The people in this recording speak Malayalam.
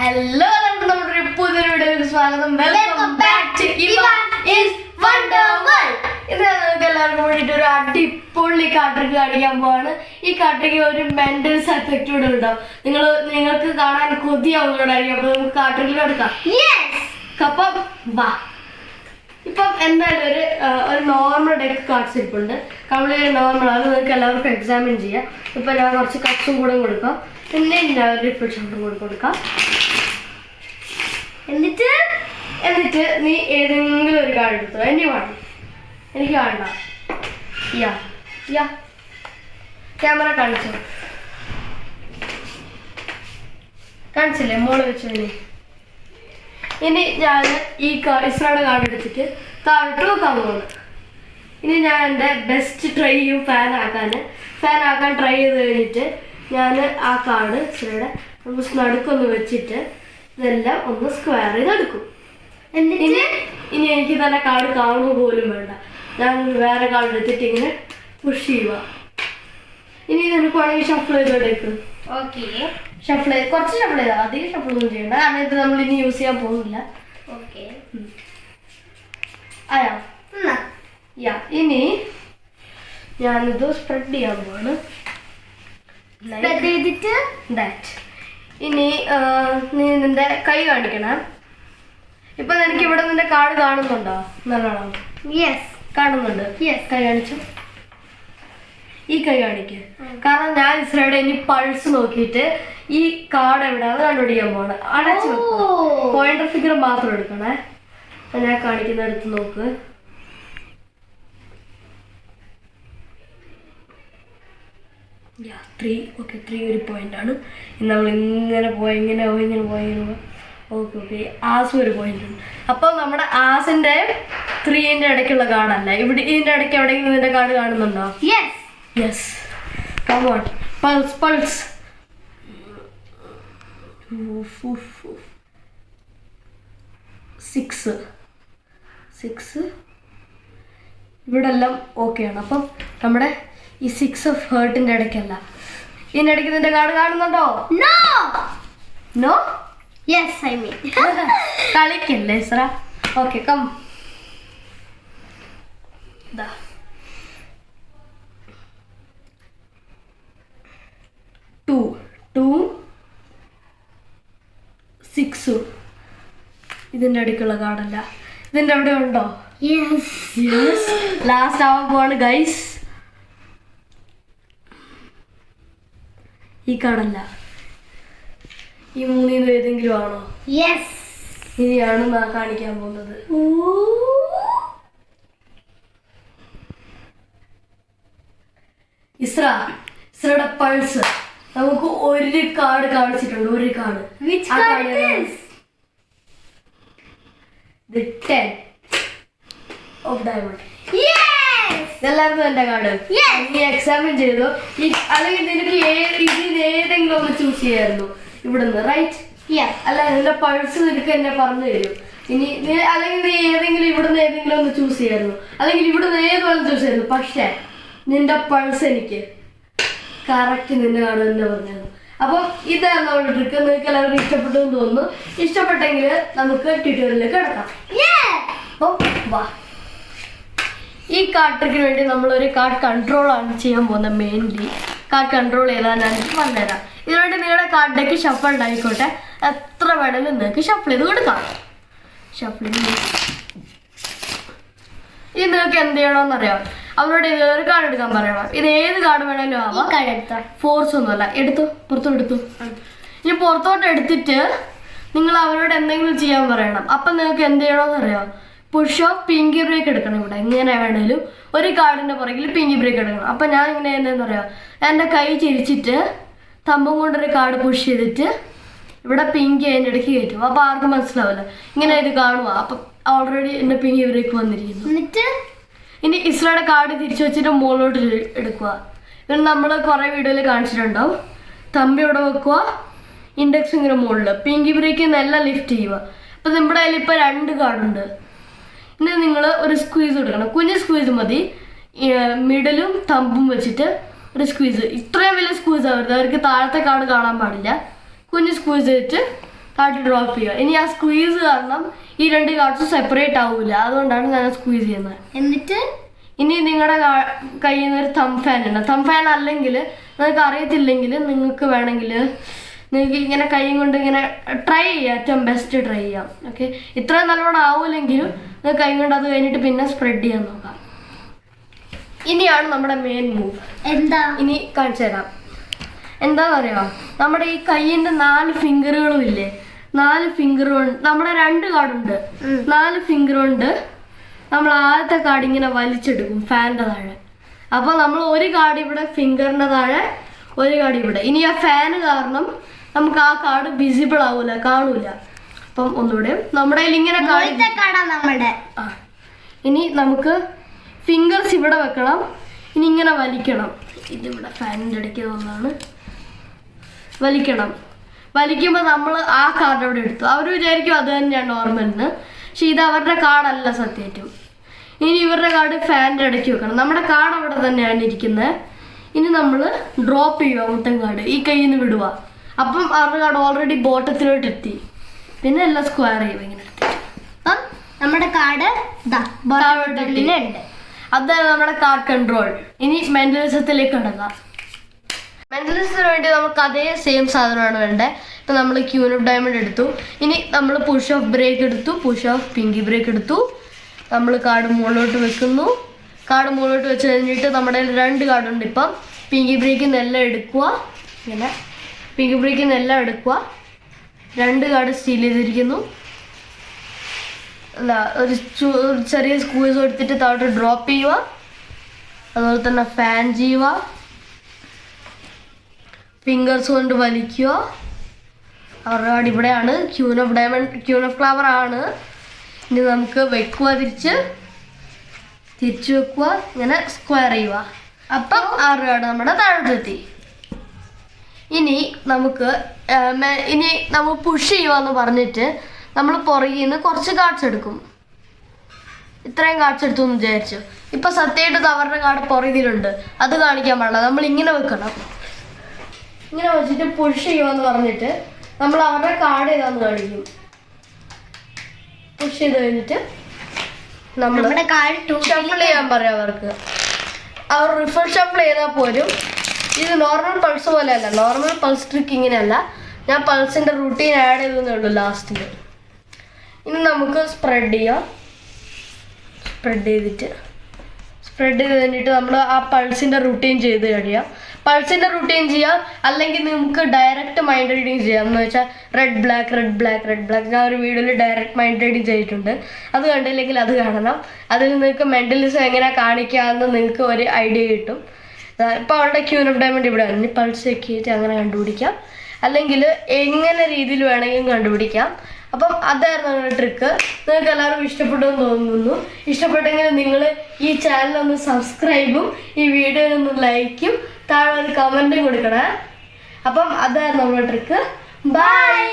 ഹലോ നമ്മുടെ പുതിയൊരു വീഡിയോയിലേക്ക് സ്വാഗതം. Welcome back to Ivan's wonder world. ഇത് നിങ്ങൾക്ക് എല്ലാവർക്കും വേണ്ടിയിട്ട് ഒരു അടിപൊളി കാട്ടറിക്ക് കാണിക്കാൻ പോവാണ്. ഈ കാട്ടറിക്ക് ഒരു മെന്റൽ എഫക്റ്റ് കൂടെ ഉണ്ടാവും. നിങ്ങൾക്ക് കാണാൻ കൊതിയാവുന്നതായിരിക്കും. അപ്പൊ നമുക്ക് കാട്ടറിക്ക് എടുക്കാം. അപ്പം വാ. ഇപ്പം എന്തായാലും ഒരു നോർമൽ ഡെക്ക് കാർഡ്സ് ഇരിപ്പുണ്ട്. കംപ്ലീറ്റ് നോർമലാണ്. നിങ്ങൾക്ക് എല്ലാവർക്കും എക്സാമിൻ ചെയ്യാം. ഇപ്പം ഞാൻ കുറച്ച് കട്ട്സും കൂടെ കൊടുക്കാം. പിന്നെ ഞാൻ റിഫ്രഷും കൂടെ കൊടുക്കാം. എന്നിട്ട് നീ ഏതെങ്കിലും ഒരു കാർഡ് എടുത്തോ. എന്നെ വേണം, എനിക്ക് വേണ്ട. ക്യാമറ കാണിച്ചില്ലേ മോള് വെച്ചതിന്. ഇനി ഞാൻ ഈ ഇസ്രയുടെ കാർഡ് എടുത്തിട്ട് താഴോട്ട് വെക്കാൻ പോകുന്നു. ഇനി ഞാൻ എൻ്റെ ബെസ്റ്റ് ട്രൈ ചെയ്യും ഫാൻ ആക്കാൻ ട്രൈ ചെയ്ത് കഴിഞ്ഞിട്ട് ഞാൻ ആ കാർഡ് ഇസ്രയുടെ നടുക്കൊന്ന് വെച്ചിട്ട് ഇതെല്ലാം ഒന്ന് സ്ക്വയർ ചെയ്തെടുക്കും. ഇനി എനിക്ക് തന്നെ കാർഡ് കാണുക പോലും വേണ്ട. ഞാൻ വേറെ കാർഡ് എടുത്തിട്ട് ഇങ്ങനെ പുഷ് ചെയ്യുക. ഇനി നിനക്ക് വേണമെങ്കിൽ ഷഫിൾ ചെയ്തോടേക്ക്. ഓക്കെ, കുറച്ച് ഷഫിൾ ചെയ്താൽ അധികം ഷഫിളൊന്നും ചെയ്യണ്ട. കാരണം ഇത് നമ്മൾ ഇനി യൂസ് ചെയ്യാൻ പോകുന്നില്ല. ഓക്കെ, ഇനി ഞാനിത് സ്പ്രെഡ് ചെയ്യാൻ പോവാണ്. ഇനി നീ നിന്റെ കൈ കാണിക്കണം. ഇപ്പൊ നിനക്ക് ഇവിടെ നിന്റെ കാർഡ് കാണുന്നുണ്ടോ? നല്ലോണം കാണുന്നുണ്ട്. കൈ കാണിച്ചു. ഈ കൈ കാണിക്ക്. കാരണം ഞാൻ ഇസ്രയുടെ ഇനി പൾസ് നോക്കിയിട്ട് ഈ കാർഡ് എവിടെയാണ് കണ്ടുപിടിക്കാൻ പോണ്. അടച്ചു പോയിന്റർ ഫിഗർ മാത്രം എടുക്കണേ. ഞാൻ കാണിക്കുന്ന അടുത്ത് നോക്ക്. ത്രീ ഒരു പോയിന്റാണ്. നമ്മൾ ഇങ്ങനെ പോയി. ഓക്കെ ആസ് ഒരു പോയിന്റ് ഉണ്ട്. അപ്പോൾ നമ്മുടെ ആസിന്റെ 3ന്റെ ഇടയ്ക്കുള്ള കാർഡല്ല. ഇവിടെ ഇതിന്റെ ഇടയ്ക്ക് എവിടെയെങ്കിലും ഇതിന്റെ കാർഡ് കാണുന്നുണ്ടോ? Yes. Come on, pulse. Six ഇവിടെ എല്ലാം ഓക്കെയാണ്. അപ്പം നമ്മുടെ ഈ 6 ഓഫ് ഹേർട്ടിന്റെ ഇടയ്ക്കല്ല. ഇതിന്റെ ഇടയ്ക്ക് നിന്റെ കാർഡ് കാണുന്നുണ്ടോ? നോ. കളിക്കല്ലേ ഇസ്ര. Okay, come. 2 6 ഇതിന്റെ അടുക്കുള്ള കാർഡല്ല. ഇതിന്റെ അവിടെ ഉണ്ടോ? ലാസ്റ്റ് ആവാൻ പോവാണ് ഗൈസ്. ഈ കാർഡല്ല. ഈ 3 ഏതെങ്കിലും ആണോ? ഇനിയാണ് ഞാൻ കാണിക്കാൻ പോകുന്നത്. ഇസ്രയുടെ പൾസ് നമുക്ക് ഒരു കാർഡ് കാണിച്ചിട്ടുണ്ട്. ഒരു കാർഡ്. The 10 of diamond. എല്ലാവർക്കും എന്റെ കാർഡ് നീ എക്സാമിൻ ചെയ്തു. അല്ലെങ്കിൽ നിനക്ക് ഇതിന് ഏതെങ്കിലും ഒന്ന് ചൂസ് ചെയ്യായിരുന്നു ഇവിടുന്ന്, റൈറ്റ്? അല്ല, നിന്റെ പൾസ് നിനക്ക് എന്നെ പറഞ്ഞു തരും. ഇനി അല്ലെങ്കിൽ നീ ഇവിടുന്ന് ഏതെങ്കിലും ഒന്ന് ചൂസ് ചെയ്യായിരുന്നു, അല്ലെങ്കിൽ ഇവിടുന്ന് ഏതുപോലെ ചൂസ് ചെയ്യായിരുന്നു. പക്ഷേ നിന്റെ പൾസ് എനിക്ക് കറക്റ്റ് നിന്റെ കാർഡ് തന്നെ പറഞ്ഞത്. അപ്പം ഇതാണ് നമ്മുടെ ട്രിക്ക്. നിങ്ങൾക്ക് എല്ലാവർക്കും ഇഷ്ടപ്പെട്ടു എന്ന് തോന്നുന്നു. ഇഷ്ടപ്പെട്ടെങ്കിൽ നമുക്ക് ട്യൂട്ടോറിയലിലേക്ക് കിടക്കാം. അപ്പം വാ. ഈ കാർഡ് ട്രിക്കിന് വേണ്ടി നമ്മളൊരു കാർഡ് കൺട്രോൾ ആണ് ചെയ്യാൻ പോകുന്നത്. മെയിൻലി കാർഡ് കൺട്രോൾ ചെയ്താൽ ഞാൻ പറഞ്ഞുതരാം. ഇതിനുവേണ്ടി നിങ്ങളുടെ കാർഡ് ഡെക്ക് ഷഫിൾ ആയിക്കോട്ടെ, എത്ര വേണമെങ്കിലും നിങ്ങൾക്ക് ഷഫിൾ ചെയ്ത് കൊടുക്കാം. ഇത് നിങ്ങൾക്ക് എന്ത് ചെയ്യണമെന്നറിയാം. അവരോട് ഇതൊരു കാർഡ് എടുക്കാൻ പറയണം. ഇത് ഏത് കാർഡ് വേണമെങ്കിലും ആവാം. ഫോഴ്സ് ഒന്നുമല്ല. പുറത്തോട്ട് ഇനി പുറത്തോട്ട് എടുത്തിട്ട് നിങ്ങൾ അവരോട് എന്തെങ്കിലും ചെയ്യാൻ പറയണം. അപ്പം നിങ്ങൾക്ക് എന്ത് ചെയ്യണമെന്നറിയാം. പുഷ് ഓഫ് പിങ്കി ബ്രേക്ക് എടുക്കണം. ഇവിടെ ഇങ്ങനെ വേണേലും ഒരു കാർഡിൻ്റെ പുറകിൽ പിങ്കി ബ്രേക്ക് എടുക്കണം. അപ്പം ഞാൻ ഇങ്ങനെ എന്താണെന്ന് പറയാം, എൻ്റെ കൈ ചിരിച്ചിട്ട് തമ്പും കൊണ്ടൊരു കാർഡ് പുഷ് ചെയ്തിട്ട് ഇവിടെ പിങ്കി അതിൻ്റെ ഇടയ്ക്ക് കയറ്റും. അപ്പോൾ ആർക്കും മനസ്സിലാവില്ല. ഇങ്ങനെ ഇത് കാണുക. അപ്പം ഓൾറെഡി എൻ്റെ പിങ്കി ബ്രേക്ക് വന്നിരിക്കുന്നു. ഇനി ഇസ്രയുടെ കാർഡ് തിരിച്ചു വെച്ചിട്ട് മുകളിലോട്ട് എടുക്കുക. പിന്നെ നമ്മൾ കുറേ വീഡിയോയിൽ കാണിച്ചിട്ടുണ്ടാവും. തമ്പി ഇവിടെ വെക്കുക, ഇൻഡെക്സ് ഇങ്ങനെ മുകളിൽ, പിങ്കി ബ്രേക്ക് എല്ലാം ലിഫ്റ്റ് ചെയ്യുക. അപ്പം നമ്മുടെ കയ്യിൽ ഇപ്പോൾ 2 കാർഡുണ്ട്. ഇനി നിങ്ങൾ ഒരു സ്ക്വീസ് കൊടുക്കണം. കുഞ്ഞ് സ്ക്വീസ് മതി. മിഡിലും തമ്പും വെച്ചിട്ട് ഒരു സ്ക്വീസ്. ഇത്രയും വലിയ സ്ക്വീസ് ആവരുത്, അവർക്ക് താഴത്തെ കാർഡ് കാണാൻ പാടില്ല. കുഞ്ഞ് സ്ക്വീസ് ചെയ്തിട്ട് കാർഡ് ഡ്രോപ്പ് ചെയ്യുക. ഇനി ആ സ്ക്വീസ് കാരണം ഈ 2 കാർഡ്സും സെപ്പറേറ്റ് ആവില്ല, അതുകൊണ്ടാണ് ഞാൻ സ്ക്വീസ് ചെയ്യുന്നത്. എന്നിട്ട് ഇനി നിങ്ങളുടെ കയ്യിൽ നിന്ന് ഒരു തം ഫാൻ ഉണ്ട്. തം ഫാൻ അല്ലെങ്കിൽ നിങ്ങൾക്ക് അറിയത്തില്ലെങ്കിൽ നിങ്ങൾക്ക് വേണമെങ്കിൽ നിങ്ങൾക്ക് ഇങ്ങനെ കൈ കൊണ്ട് ഇങ്ങനെ ട്രൈ ചെയ്യാം, ഏറ്റവും ബെസ്റ്റ് ട്രൈ ചെയ്യാം. ഓക്കെ, ഇത്രയും നല്ലോണം ആവില്ലെങ്കിലും നിങ്ങൾക്ക് കൈ കൊണ്ട് അത് കഴിഞ്ഞിട്ട് പിന്നെ സ്പ്രെഡ് ചെയ്യാൻ നോക്കാം. ഇനിയാണ് നമ്മുടെ മെയിൻ മൂവ്. എന്താ? ഇനി കാണിച്ചു തരാം. എന്താണെന്നറിയാമോ, നമ്മുടെ ഈ കയ്യിൻ്റെ 4 ഫിംഗറുകളും ഇല്ലേ, 4 ഫിംഗർ കൊണ്ട് നമ്മുടെ 2 കാർഡുണ്ട്. 4 ഫിംഗർ കൊണ്ട് നമ്മൾ ആദ്യത്തെ കാർഡ് ഇങ്ങനെ വലിച്ചെടുക്കും ഫാനിൻ്റെ താഴെ. അപ്പോൾ നമ്മൾ ഒരു കാർഡ് ഇവിടെ ഫിംഗറിൻ്റെ താഴെ, ഒരു കാർഡ് ഇവിടെ. ഇനി ആ ഫാന് കാരണം നമുക്ക് ആ കാർഡ് വിസിബിൾ ആവൂല, കാണൂല. അപ്പം ഒന്നുകൂടെ നമ്മുടെ കയ്യിൽ ഇങ്ങനെ നമ്മുടെ ഇനി നമുക്ക് ഫിംഗേഴ്സ് ഇവിടെ വെക്കണം. ഇനി ഇങ്ങനെ വലിക്കണം. ഇതിവിടെ ഫാനിൻ്റെ ഇടയ്ക്ക് ഒന്നാണ് വലിക്കണം. വലിക്കുമ്പോൾ നമ്മൾ ആ കാർഡ് അവിടെ എടുത്തു. അവർ വിചാരിക്കും അത് തന്നെയാണ് നോർമലിന്, പക്ഷെ ഇത് അവരുടെ കാർഡല്ല സത്യമായിട്ടും. ഇനി ഇവരുടെ കാർഡ് ഫാനിൻ്റെ ഇടയ്ക്ക് വെക്കണം. നമ്മുടെ കാർഡ് അവിടെ തന്നെയാണ് ഇരിക്കുന്നത്. ഇനി നമ്മൾ ഡ്രോപ്പ് ചെയ്യുക മൊത്തം കാർഡ്, ഈ കയ്യിൽ നിന്ന് വിടുക. അപ്പം അവരുടെ കാർഡ് ഓൾറെഡി ബോട്ടത്തിലോട്ട് എത്തി. പിന്നെ എല്ലാം സ്ക്വയർ ചെയ്യുക ഇങ്ങനെ. അപ്പം നമ്മുടെ കാർഡ് ഉണ്ട്. അതാണ് നമ്മുടെ കാർഡ് കൺട്രോൾ. ഇനി മെന്റലിസത്തിലേക്ക് കടക്കാം. മെന്റലിസത്തിന് വേണ്ടി നമുക്ക് അതേ സെയിം സാധനമാണ് വേണ്ടത്. ഇപ്പം നമ്മൾ ക്യൂൻ ഓഫ് ഡയമണ്ട് എടുത്തു. ഇനി നമ്മൾ പുഷ് ഓഫ് ബ്രേക്ക് എടുത്തു, പുഷ് ഓഫ് പിങ്കി ബ്രേക്ക് എടുത്തു. നമ്മൾ കാർഡ് മുകളിലോട്ട് വെക്കുന്നു. കാർഡ് മുകളിലോട്ട് വെച്ച് കഴിഞ്ഞിട്ട് നമ്മുടെ 2 കാർഡുണ്ട്. ഇപ്പം പിങ്കി ബ്രേക്കിൽ നിന്ന് എല്ലാം എടുക്കുക. ഇങ്ങനെ പിങ്കി ബ്രേക്കിൽ നിന്ന് എല്ലാം എടുക്കുക. 2 കാർഡ് സ്റ്റീൽ ചെയ്തിരിക്കുന്നു. അല്ല, ഒരു ചെറിയ സ്ക്വീസ് എടുത്തിട്ട് താഴോട്ട് ഡ്രോപ്പ് ചെയ്യുക. അതുപോലെ തന്നെ ഫാൻ ചെയ്യുക. ഫിംഗേഴ്സ് കൊണ്ട് വലിക്കുക. അവരുടെ കാർഡ് ഇവിടെയാണ്. Queen of diamond, queen of flower ആണ്. ഇനി നമുക്ക് വെക്കുക, തിരിച്ചു വെക്കുക, ഇങ്ങനെ സ്ക്വയർ ചെയ്യുക. അപ്പം 6 കാർഡ് നമ്മുടെ താഴോട്ടെത്തി. ഇനി നമ്മൾ പുഷ് ചെയ്യുവാന്ന് പറഞ്ഞിട്ട് നമ്മൾ പുറകിൽ നിന്ന് കുറച്ച് കാർഡ്സ് എടുക്കും. ഇത്രയും കാർഡ്സ് എടുത്തു എന്ന് വിചാരിച്ചു. ഇപ്പം സത്യമായിട്ട് അവരുടെ കാർഡ് പുറകിലുണ്ട്, അത് കാണിക്കാൻ പാടില്ല. നമ്മൾ ഇങ്ങനെ വെക്കണം. ഇങ്ങനെ വെച്ചിട്ട് പുഷ് ചെയ്യുവാന്ന് പറഞ്ഞിട്ട് നമ്മൾ അവരുടെ കാർഡ് ഏതാന്ന് കാണിക്കും. പുഷ് ചെയ്ത് കഴിഞ്ഞിട്ട് നമ്മുടെ കാർഡ് ഷഫിൾ ചെയ്യാൻ പറയാം അവർക്ക്. അവർ റിഫർ ഷഫിൾ ചെയ്താൽ പോലും ഇത് നോർമൽ പൾസ് പോലെ അല്ല. നോർമൽ പൾസ് ട്രിക്ക് ഇങ്ങനെയല്ല. ഞാൻ പൾസിൻ്റെ റൂട്ടീൻ ആഡ് ചെയ്തേ ഉള്ളൂ ലാസ്റ്റിൽ. ഇനി നമുക്ക് സ്പ്രെഡ് ചെയ്യാം. സ്പ്രെഡ് ചെയ്ത് കഴിഞ്ഞിട്ട് നമ്മൾ ആ പൾസിൻ്റെ റൂട്ടീൻ ചെയ്ത് കഴിയാം. പൾസിൻ്റെ റൂട്ടീൻ ചെയ്യാം, അല്ലെങ്കിൽ നമുക്ക് ഡയറക്റ്റ് മൈൻഡ് റീഡിങ് ചെയ്യാം. എന്ന് വെച്ചാൽ റെഡ് ബ്ലാക്ക് ഞാൻ ഒരു വീഡിയോയിൽ ഡയറക്റ്റ് മൈൻഡ് റീഡിങ് ചെയ്തിട്ടുണ്ട്. അത് കണ്ടില്ലെങ്കിൽ അത് കാണണം. അതിൽ നിങ്ങൾക്ക് മെൻ്റലിസം എങ്ങനെ കാണിക്കാമെന്ന് നിങ്ങൾക്ക് ഒരു ഐഡിയ കിട്ടും. ഇപ്പോൾ അവളുടെ ക്യൂൻ ഓഫ് ഡയമണ്ട് ഇവിടെ വന്ന് പൾസ് ചെക്ക് ചെയ്തിട്ട് അങ്ങനെ കണ്ടുപിടിക്കാം. അല്ലെങ്കിൽ എങ്ങനെ രീതിയിൽ വേണമെങ്കിലും കണ്ടുപിടിക്കാം. അപ്പം അതായിരുന്നു നമ്മുടെ ട്രിക്ക്. നിങ്ങൾക്ക് എല്ലാവർക്കും ഇഷ്ടപ്പെട്ടെന്ന് തോന്നുന്നു. ഇഷ്ടപ്പെട്ടെങ്കിൽ നിങ്ങൾ ഈ ചാനലൊന്ന് സബ്സ്ക്രൈബും ഈ വീഡിയോയിലൊന്ന് ലൈക്കും താഴെ ഒരു കമൻറ്റും കൊടുക്കണേ. അപ്പം അതായിരുന്നു നമ്മുടെ ട്രിക്ക്. ബൈ.